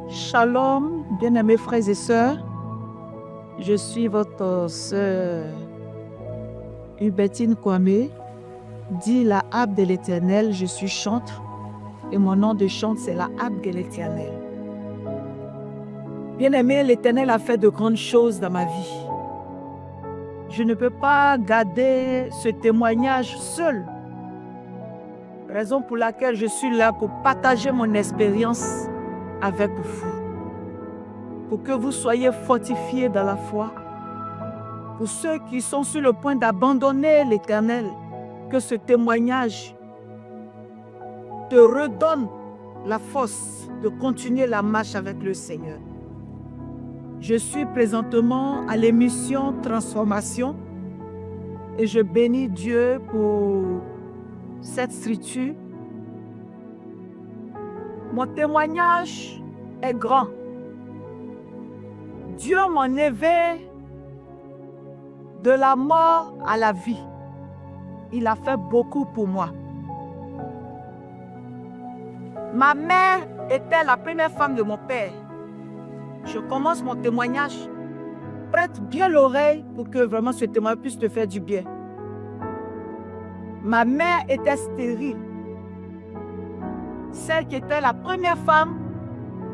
Shalom, bien-aimés frères et sœurs. Je suis votre sœur Hubertine Kwame, dit la Harpe de l'Éternel. Je suis chantre et mon nom de chante, c'est la Harpe de l'Éternel. Bien-aimés, l'Éternel a fait de grandes choses dans ma vie. Je ne peux pas garder ce témoignage seul. Raison pour laquelle je suis là pour partager mon expérience avec vous. Pour que vous soyez fortifiés dans la foi. Pour ceux qui sont sur le point d'abandonner l'Éternel, que ce témoignage te redonne la force de continuer la marche avec le Seigneur. Je suis présentement à l'émission Transformation et je bénis Dieu pour cette structure. Mon témoignage est grand. Dieu m'en éveille de la mort à la vie. Il a fait beaucoup pour moi. Ma mère était la première femme de mon père. Je commence mon témoignage. Prête bien l'oreille pour que vraiment ce témoignage puisse te faire du bien. Ma mère était stérile. Celle qui était la première femme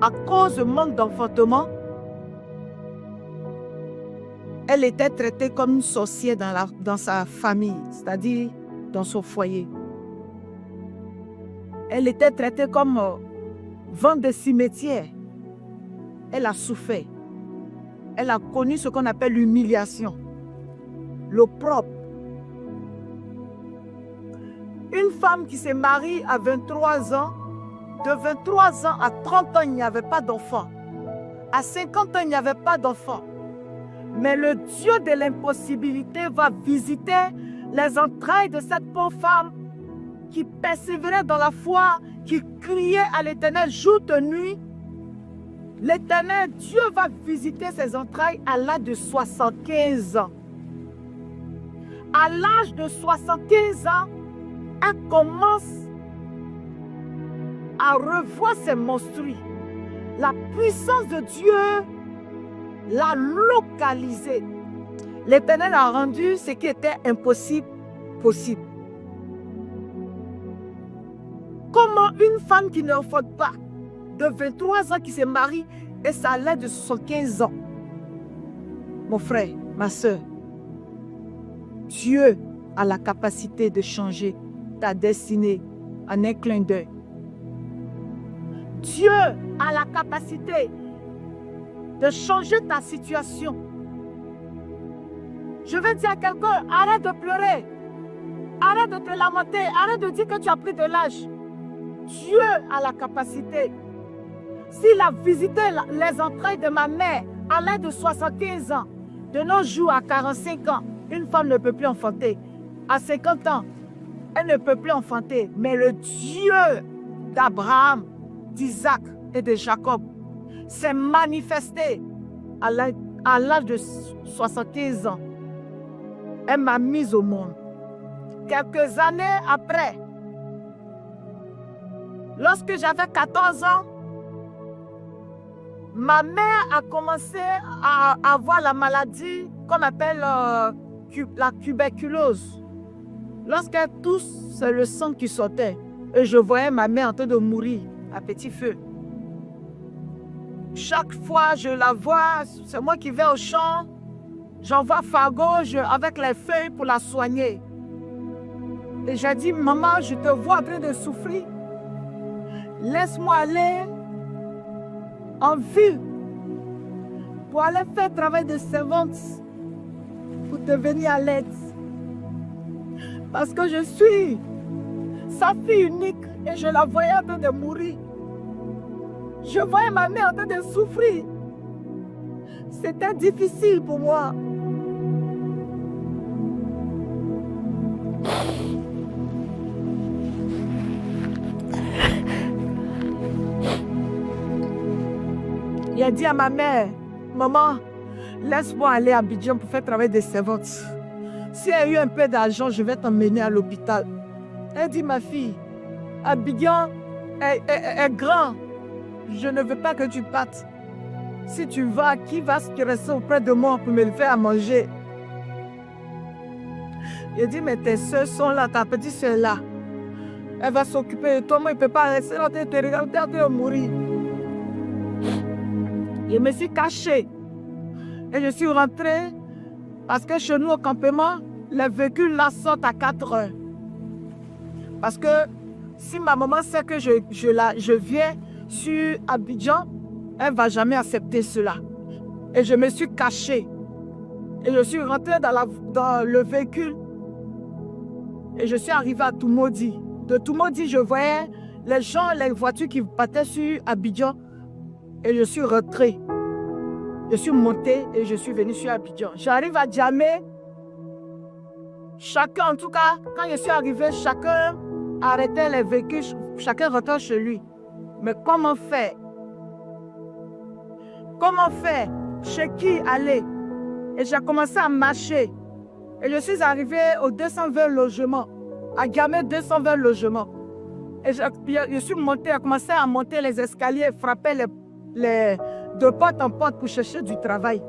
à cause de manque d'enfantement. Elle était traitée comme une sorcière dans sa famille, c'est-à-dire dans son foyer. Elle était traitée comme vente de cimetière. Elle a souffert. Elle a connu ce qu'on appelle l'humiliation, l'opprobre. Une femme qui s'est mariée à 23 ans, de 23 ans à 30 ans, il n'y avait pas d'enfant. À 50 ans, il n'y avait pas d'enfant. Mais le Dieu de l'impossibilité va visiter les entrailles de cette pauvre femme qui persévérait dans la foi, qui criait à l'Éternel jour et nuit. L'Éternel, Dieu va visiter ses entrailles à l'âge de 75 ans. À l'âge de 75 ans, elle commence à revoir ses monstrues. La puissance de Dieu l'a localisée. L'Éternel a rendu ce qui était impossible possible. Comment une femme qui ne enfante pas, de 23 ans qui se marie, et ça a l'air de 75 ans. Mon frère, ma soeur, Dieu a la capacité de changer ta destinée en un clin d'œil. Dieu a la capacité de changer ta situation. Je veux dire à quelqu'un, arrête de pleurer, arrête de te lamenter, arrête de dire que tu as pris de l'âge. Dieu a la capacité. S'il a visité les entrailles de ma mère à l'âge de 75 ans, de nos jours à 45 ans, une femme ne peut plus enfanter. À 50 ans, elle ne peut plus enfanter. Mais le Dieu d'Abraham, d'Isaac et de Jacob s'est manifesté à l'âge de 75 ans. Elle m'a mise au monde. Quelques années après, lorsque j'avais 14 ans, ma mère a commencé à avoir la maladie qu'on appelle la tuberculose. Lorsqu'elle tousse, c'est le sang qui sortait. Et je voyais ma mère en train de mourir à petit feu. Chaque fois je la vois, c'est moi qui vais au champ, j'envoie Fargo avec les feuilles pour la soigner. Et j'ai dit, maman, je te vois en train de souffrir. Laisse-moi aller en ville pour aller faire travail de servante pour te venir à l'aide. Parce que je suis sa fille unique et je la voyais en train de mourir. Je voyais ma mère en train de souffrir. C'était difficile pour moi. Il a dit à ma mère, maman, laisse-moi aller à Abidjan pour faire travail de servante. Si elle a eu un peu d'argent, je vais t'emmener à l'hôpital. Elle dit, ma fille, Abidjan est grand. je ne veux pas que tu partes. Si tu vas, qui va se rester auprès de moi pour me le faire à manger? Il dit, mais tes soeurs sont là, ta petite soeur là. Elle va s'occuper de toi, moi, il ne peut pas rester là, te regarder, en train de mourir. Je me suis cachée. Et je suis rentrée parce que chez nous au campement, les véhicules là sortent à 4 heures. Parce que si ma maman sait que je viens sur Abidjan, elle ne va jamais accepter cela. Et je me suis cachée. Et je suis rentrée dans le véhicule. Et je suis arrivée à Toumaudi. De Toumaudi, je voyais les gens, les voitures qui partaient sur Abidjan. Et je suis rentrée. Je suis montée et je suis venue sur Abidjan. J'arrive à Djamé. Chacun, en tout cas, quand je suis arrivée, chacun arrêtait les véhicules, chacun rentrait chez lui. Mais comment faire? Comment faire? Chez qui aller? Et j'ai commencé à marcher. Et je suis arrivée au 220 logements. À Djamé, 220 logements. Et je suis montée, j'ai commencé à monter les escaliers, frapper de porte en porte pour chercher du travail.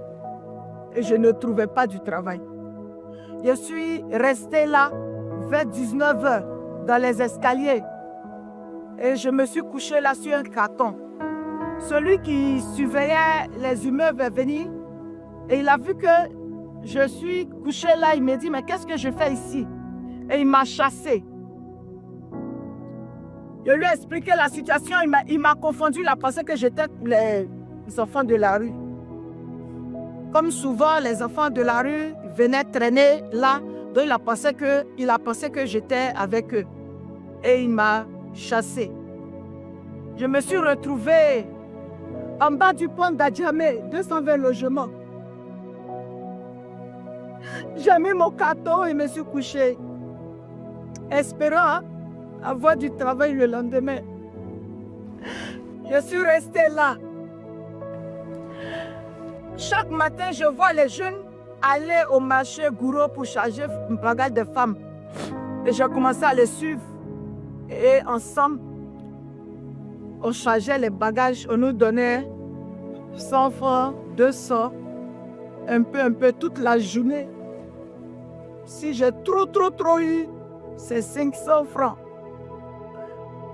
Et je ne trouvais pas du travail. Je suis restée là vers 19 h dans les escaliers. Et je me suis couchée là sur un carton. Celui qui surveillait les immeubles est venu et il a vu que je suis couchée là. Il m'a dit, mais qu'est-ce que je fais ici? Et il m'a chassée. Je lui ai expliqué la situation. Il m'a confondu. Il a pensé que j'étais les enfants de la rue. Comme souvent, les enfants de la rue venaient traîner là. Donc, il a pensé que j'étais avec eux. Et il m'a chassée. Je me suis retrouvée en bas du pont d'Adjamé, 220 logements. J'ai mis mon carton et me suis couchée, espérant avoir du travail le lendemain. Je suis restée là. Chaque matin, je vois les jeunes aller au marché Gouro pour charger un bagage de femmes. Et j'ai commencé à les suivre. Et ensemble, on chargeait les bagages. On nous donnait 100 francs, 200, un peu, toute la journée. Si j'ai trop eu, c'est 500 francs.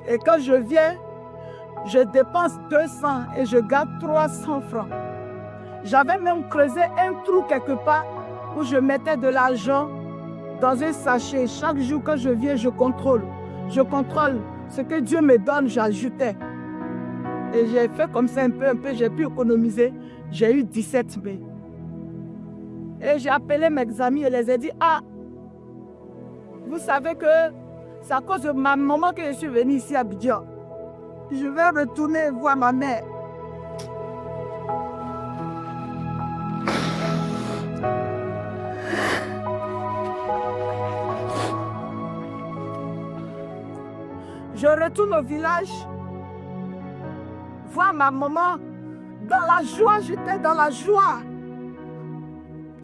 Et quand je viens, je dépense 200 et je garde 300 francs. J'avais même creusé un trou quelque part où je mettais de l'argent dans un sachet. Chaque jour quand je viens, je contrôle. Je contrôle ce que Dieu me donne, j'ajoutais. Et j'ai fait comme ça un peu, j'ai pu économiser. J'ai eu 17 000. Et j'ai appelé mes amis et les ai dit, ah, vous savez que c'est à cause de ma maman que je suis venue ici à Abidjan. Je vais retourner voir ma mère. Je retourne au village, voir ma maman dans la joie. J'étais dans la joie.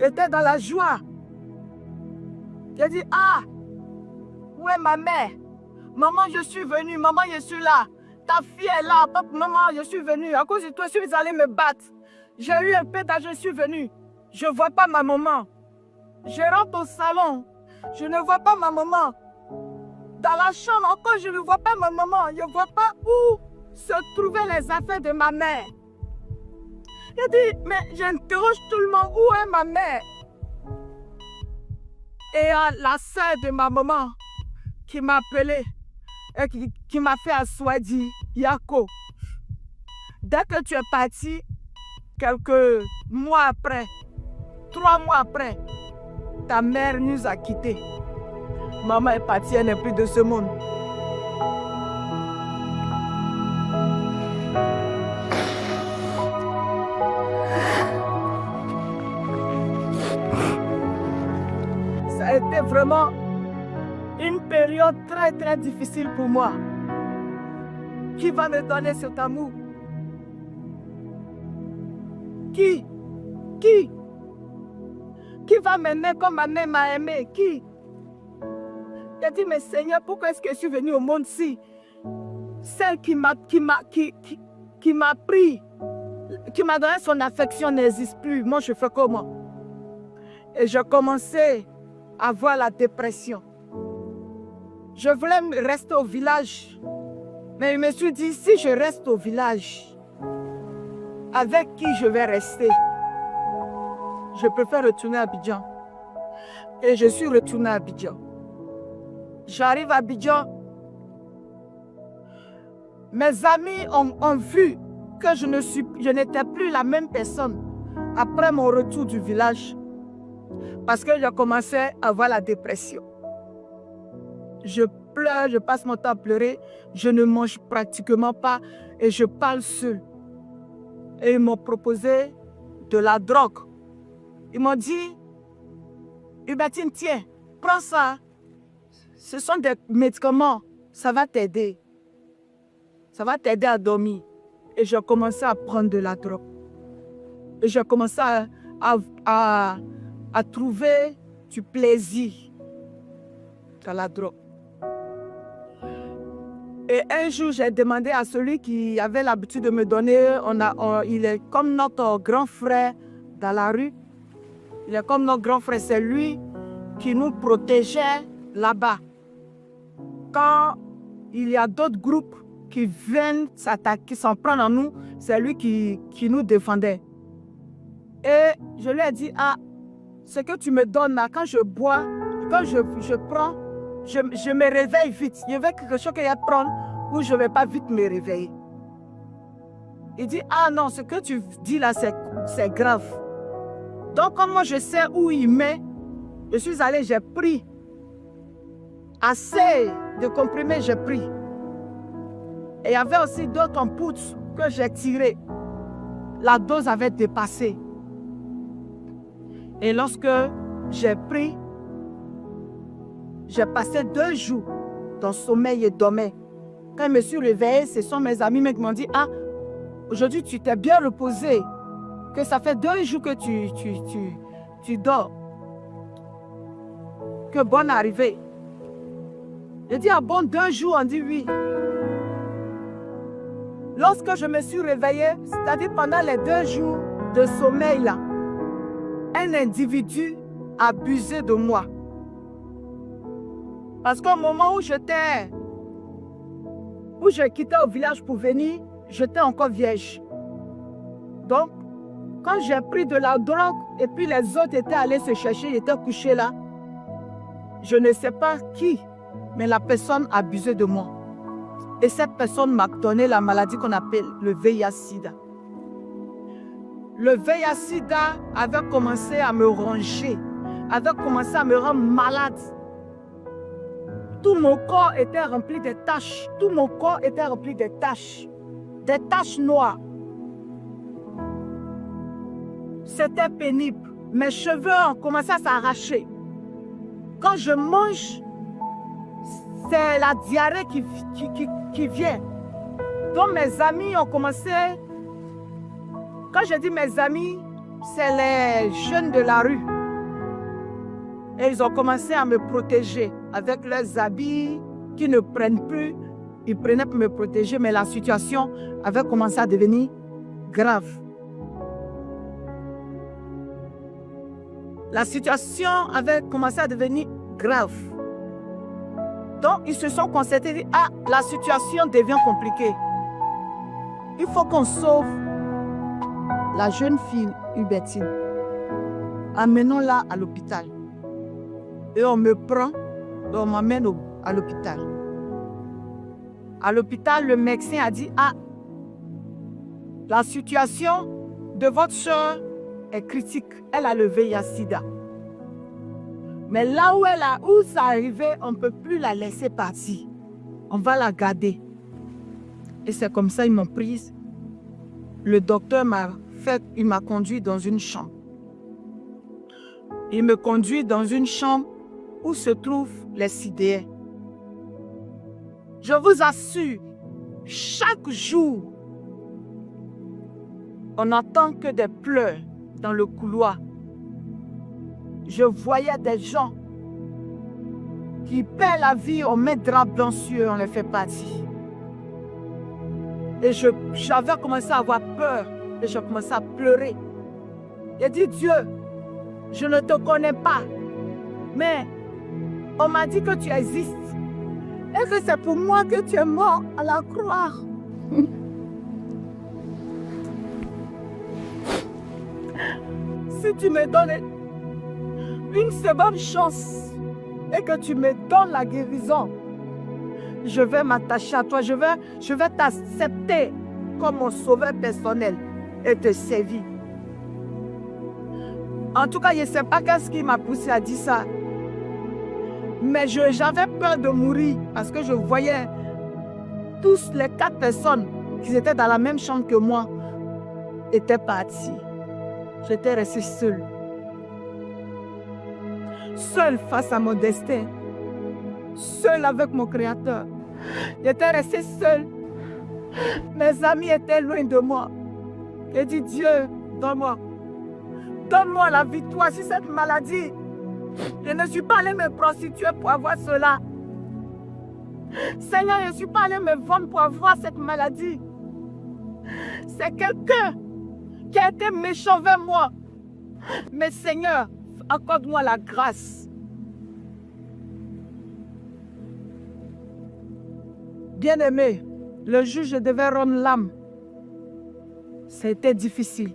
J'étais dans la joie. J'ai dit, ah, où est ma mère? Maman, je suis venue. Maman, je suis là. Ta fille est là. Papa, maman, je suis venue. À cause de toi, je suis allée me battre. J'ai eu un peu d'âge, je suis venue. Je ne vois pas ma maman. Je rentre au salon. Je ne vois pas ma maman. Dans la chambre, encore, je ne vois pas ma maman. Je ne vois pas où se trouvaient les affaires de ma mère. J'ai dit, mais j'interroge tout le monde, où est ma mère? Et la sœur de ma maman qui m'a appelé et qui m'a fait asseoir dit, Yako, dès que tu es parti, quelques mois après, 3 mois après, ta mère nous a quittés. Maman est partie, elle n'est plus de ce monde. Ça a été vraiment une période très difficile pour moi. Qui va me donner cet amour? Qui va m'aimer comme ma mère m'a aimé? Qui? J'ai dit, mais Seigneur, pourquoi est-ce que je suis venue au monde si celle qui qui m'a pris, qui m'a donné son affection n'existe plus. Moi, je fais comment? Et je commençais à avoir la dépression. Je voulais rester au village. Mais je me suis dit, si je reste au village, avec qui je vais rester? Je préfère retourner à Abidjan. Et je suis retournée à Abidjan. J'arrive à Abidjan. Mes amis ont vu que je n'étais plus la même personne après mon retour du village. Parce que je commençais à avoir la dépression. Je pleure, je passe mon temps à pleurer. Je ne mange pratiquement pas et je parle seul. Et ils m'ont proposé de la drogue. Ils m'ont dit, Hubertine, tiens, prends ça. Ce sont des médicaments, ça va t'aider. Ça va t'aider à dormir. Et j'ai commencé à prendre de la drogue. Et j'ai commencé à trouver du plaisir dans la drogue. Et un jour, j'ai demandé à celui qui avait l'habitude de me donner, il est comme notre grand frère dans la rue. Il est comme notre grand frère, c'est lui qui nous protégeait là-bas. Quand il y a d'autres groupes qui viennent s'attaquer, qui s'en prennent en nous, c'est lui qui nous défendait. Et je lui ai dit, ce que tu me donnes là, quand je bois, quand je prends, je me réveille vite. Il y avait quelque chose qu'il y a à prendre où je ne vais pas vite me réveiller. Il dit, non, ce que tu dis là, c'est grave. Donc, comme moi je sais où il met, je suis allée, j'ai pris assez de comprimés, j'ai pris. Et il y avait aussi d'autres en poudre que j'ai tiré. La dose avait dépassé. Et lorsque j'ai pris, j'ai passé 2 jours dans le sommeil et dormais. Quand je me suis réveillée, ce sont mes amis qui m'ont dit, aujourd'hui tu t'es bien reposé, que ça fait 2 jours que tu dors. Que bonne arrivée. Je dis, bon, 2 jours, on dit oui. Lorsque je me suis réveillée, c'est-à-dire pendant les 2 jours de sommeil là, un individu a abusé de moi. Parce qu'au moment où j'ai quitté au village pour venir, j'étais encore vierge. Donc, quand j'ai pris de la drogue et puis les autres étaient allés se chercher, ils étaient couchés là, je ne sais pas qui, mais la personne a abusé de moi. Et cette personne m'a donné la maladie qu'on appelle le VIH-Sida. Le VIH-Sida avait commencé à me ronger, avait commencé à me rendre malade. Tout mon corps était rempli de taches. Tout mon corps était rempli de taches. Des taches noires. C'était pénible. Mes cheveux ont commencé à s'arracher. Quand je mange, c'est la diarrhée qui vient. Donc mes amis ont commencé... Quand je dis mes amis, c'est les jeunes de la rue. Et ils ont commencé à me protéger avec leurs habits qui ne prennent plus. Ils prenaient pour me protéger, mais la situation avait commencé à devenir grave. La situation avait commencé à devenir grave. Donc, ils se sont constatés, la situation devient compliquée. Il faut qu'on sauve la jeune fille Hubertine. Amenons-la à l'hôpital. Et on me prend et on m'amène à l'hôpital. À l'hôpital, le médecin a dit, la situation de votre soeur est critique. Elle a le VIH-Sida. Mais là où ça arrivait, on ne peut plus la laisser partir. On va la garder. Et c'est comme ça qu'ils m'ont prise. Le docteur m'a conduit dans une chambre. Il me conduit dans une chambre où se trouvent les sidéens. Je vous assure, chaque jour, on n'entend que des pleurs dans le couloir. Je voyais des gens qui paient la vie, on met drap blanc sur eux, on les fait partir. Et j'avais commencé à avoir peur. Et je commençais à pleurer. J'ai dit, Dieu, je ne te connais pas. Mais on m'a dit que tu existes. Et que c'est pour moi que tu es mort à la croix. Si tu me donnes une seconde chance et que tu me donnes la guérison, je vais m'attacher à toi, je vais t'accepter comme mon sauveur personnel et te servir. En tout cas, je ne sais pas qu'est-ce qui m'a poussé à dire ça. Mais j'avais peur de mourir parce que je voyais tous les 4 personnes qui étaient dans la même chambre que moi étaient partis. J'étais restée seule. Seule face à mon destin. Seule avec mon Créateur. J'étais restée seule. Mes amis étaient loin de moi. J'ai dit, Dieu, donne-moi. Donne-moi la victoire sur cette maladie. Je ne suis pas allée me prostituer pour avoir cela. Seigneur, je ne suis pas allée me vendre pour avoir cette maladie. C'est quelqu'un qui a été méchant vers moi. Mais Seigneur, accorde-moi la grâce. Bien-aimé, le juge devait rendre l'âme. C'était difficile.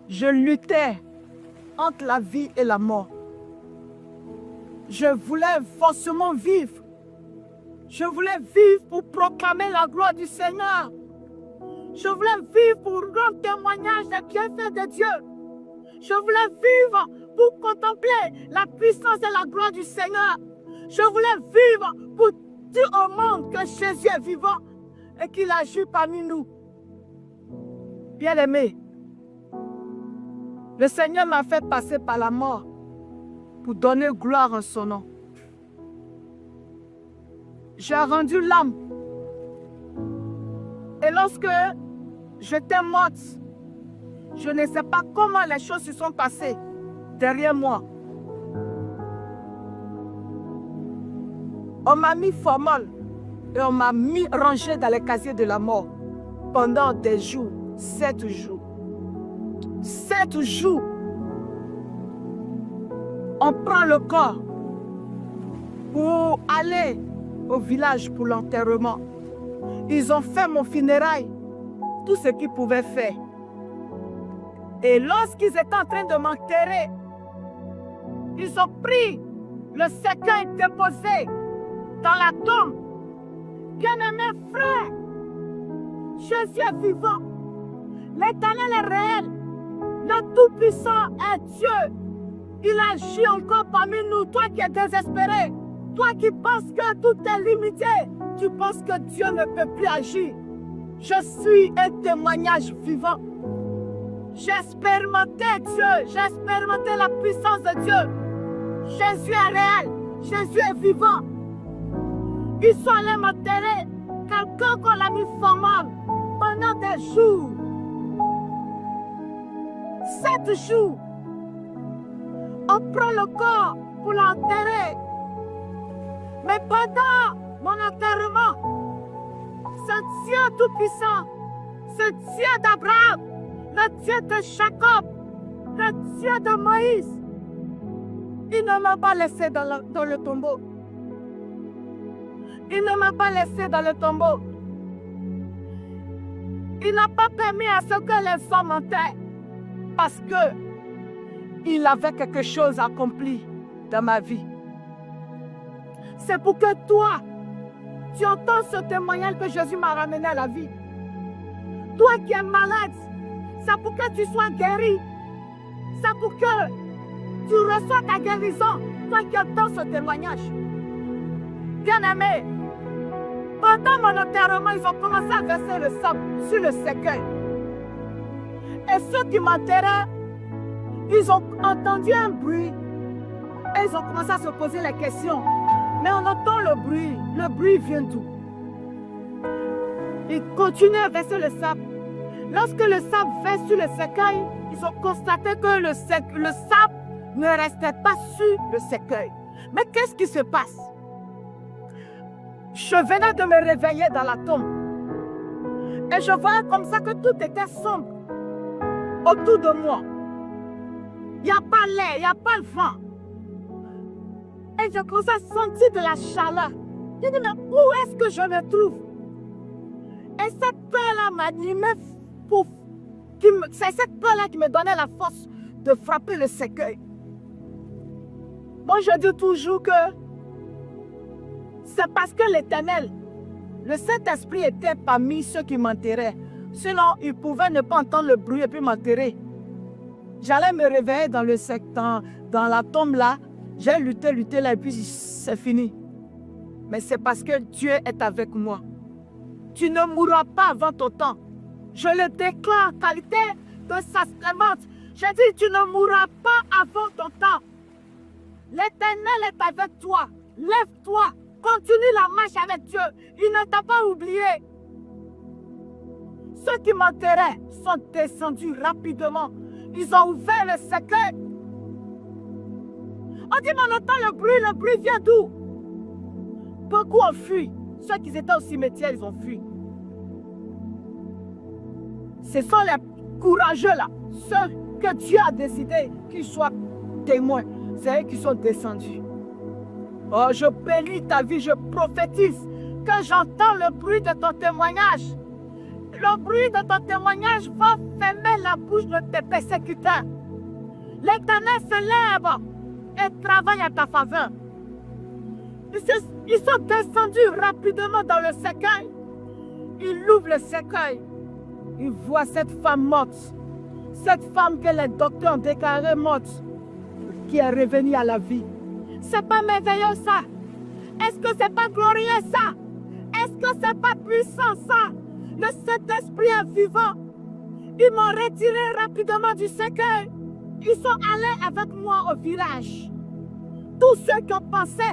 Je luttais entre la vie et la mort. Je voulais forcément vivre. Je voulais vivre pour proclamer la gloire du Seigneur. Je voulais vivre pour rendre témoignage des bienfaits de Dieu. Je voulais vivre pour contempler la puissance et la gloire du Seigneur. Je voulais vivre pour dire au monde que Jésus est vivant et qu'il agit parmi nous. Bien-aimé, le Seigneur m'a fait passer par la mort pour donner gloire en son nom. J'ai rendu l'âme. Et lorsque j'étais morte, je ne sais pas comment les choses se sont passées derrière moi. On m'a mis formol et on m'a mis rangé dans les casiers de la mort pendant des jours, 7 jours. 7 jours. On prend le corps pour aller au village pour l'enterrement. Ils ont fait mon funérail, tout ce qu'ils pouvaient faire. Et lorsqu'ils étaient en train de m'enterrer, ils ont pris le cercueil déposé dans la tombe. Bien-aimés frères, Jésus est vivant. L'Éternel est réel. Le Tout-Puissant est Dieu. Il agit encore parmi nous. Toi qui es désespéré, toi qui penses que tout est limité, tu penses que Dieu ne peut plus agir. Je suis un témoignage vivant. J'ai expérimenté Dieu, j'ai expérimenté la puissance de Dieu. Jésus est réel, Jésus est vivant. Ils sont allés m'enterrer, quelqu'un qu'on l'a mis formel pendant des jours. 7 jours. On prend le corps pour l'enterrer. Mais pendant mon enterrement, ce Dieu tout-puissant, ce Dieu d'Abraham, le Dieu de Jacob, le Dieu de Moïse, il ne m'a pas laissé dans le tombeau. Il ne m'a pas laissé dans le tombeau. Il n'a pas permis à ce que les hommes m'enterrent parce qu'il avait quelque chose accompli dans ma vie. C'est pour que toi, tu entends ce témoignage que Jésus m'a ramené à la vie. Toi qui es malade, c'est pour que tu sois guéri. C'est pour que tu reçois ta guérison. Toi qui entends ce témoignage. Bien-aimé, pendant mon enterrement, ils ont commencé à verser le sang sur le cercueil. Et ceux qui m'enterraient, ils ont entendu un bruit. Et ils ont commencé à se poser la question. Mais on entend le bruit vient d'où? Ils continuent à verser le sable. Lorsque le sable verse sur le cercueil, ils ont constaté que le sable ne restait pas sur le cercueil. Mais qu'est-ce qui se passe? Je venais de me réveiller dans la tombe. Et je voyais comme ça que tout était sombre autour de moi. Il n'y a pas l'air, il n'y a pas le vent. Et je commençais à sentir de la chaleur. Je dis, mais où est-ce que je me trouve? Et cette peur-là m'animait pour... C'est cette peur-là qui me donnait la force de frapper le cercueil. Moi, je dis toujours que c'est parce que l'Éternel, le Saint-Esprit était parmi ceux qui m'enterraient. Sinon, il pouvait ne pas entendre le bruit et puis m'enterrer. J'allais me réveiller dans le secteur, dans la tombe là. J'ai lutté là et puis c'est fini. Mais c'est parce que Dieu est avec moi. Tu ne mourras pas avant ton temps. Je le déclare en qualité de sa servante. Je dis, tu ne mourras pas avant ton temps. L'Éternel est avec toi. Lève-toi. Continue la marche avec Dieu. Il ne t'a pas oublié. Ceux qui m'enterraient sont descendus rapidement. Ils ont ouvert le cercueil. On dit, mais on entend le bruit vient d'où? Beaucoup ont fui. Ceux qui étaient au cimetière, ils ont fui. Ce sont les courageux là, ceux que Dieu a décidé qu'ils soient témoins. C'est eux qui sont descendus. Oh, je bénis ta vie, je prophétise que j'entends le bruit de ton témoignage. Le bruit de ton témoignage va fermer la bouche de tes persécuteurs. L'Éternel se lève et travaille à ta faveur. Ils sont descendus rapidement dans le cercueil. Ils ouvrent le cercueil. Ils voient cette femme morte. Cette femme que les docteurs ont déclarée morte, qui est revenue à la vie. C'est pas merveilleux ça? Est-ce que c'est pas glorieux ça? Est-ce que c'est pas puissant ça? Le Saint-Esprit est vivant. Ils m'ont retiré rapidement du cercueil. Ils sont allés avec moi au village. Tous ceux qui ont pensé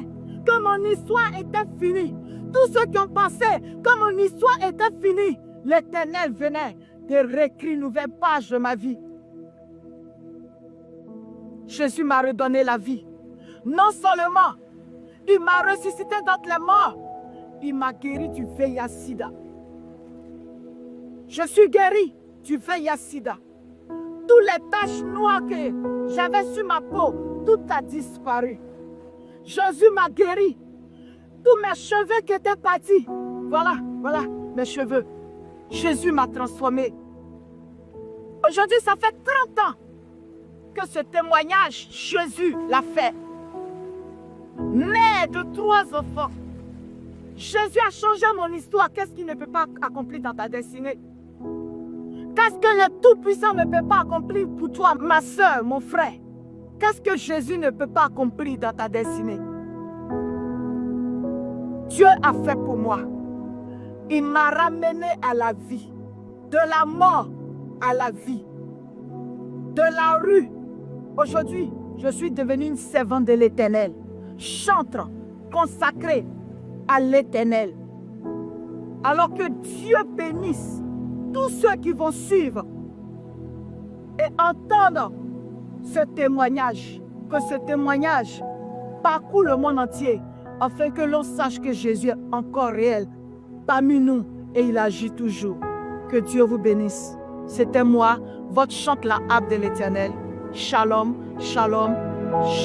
que mon histoire était finie, tous ceux qui ont pensé que mon histoire était finie, l'Éternel venait de réécrire une nouvelle page de ma vie. Jésus m'a redonné la vie. Non seulement, il m'a ressuscité d'entre les morts, il m'a guéri du VIH-Sida. Je suis guéri du VIH-Sida. Toutes les taches noires que j'avais sur ma peau, tout a disparu. Jésus m'a guéri. Tous mes cheveux qui étaient partis, voilà mes cheveux. Jésus m'a transformé. Aujourd'hui, ça fait 30 ans que ce témoignage, Jésus l'a fait. Né de 3 enfants. Jésus a changé mon histoire. Qu'est-ce qu'il ne peut pas accomplir dans ta destinée? Qu'est-ce que le Tout-Puissant ne peut pas accomplir pour toi, ma soeur, mon frère? Qu'est-ce que Jésus ne peut pas accomplir dans ta destinée? Dieu a fait pour moi. Il m'a ramené à la vie. De la mort à la vie. De la rue. Aujourd'hui, je suis devenue une servante de l'Éternel. Chantre, consacrée à l'Éternel. Alors que Dieu bénisse tous ceux qui vont suivre et entendre ce témoignage. Que ce témoignage parcourt le monde entier afin que l'on sache que Jésus est encore réel parmi nous et il agit toujours. Que Dieu vous bénisse. C'était moi, votre chante la harpe de l'Éternel. Shalom, shalom, shalom.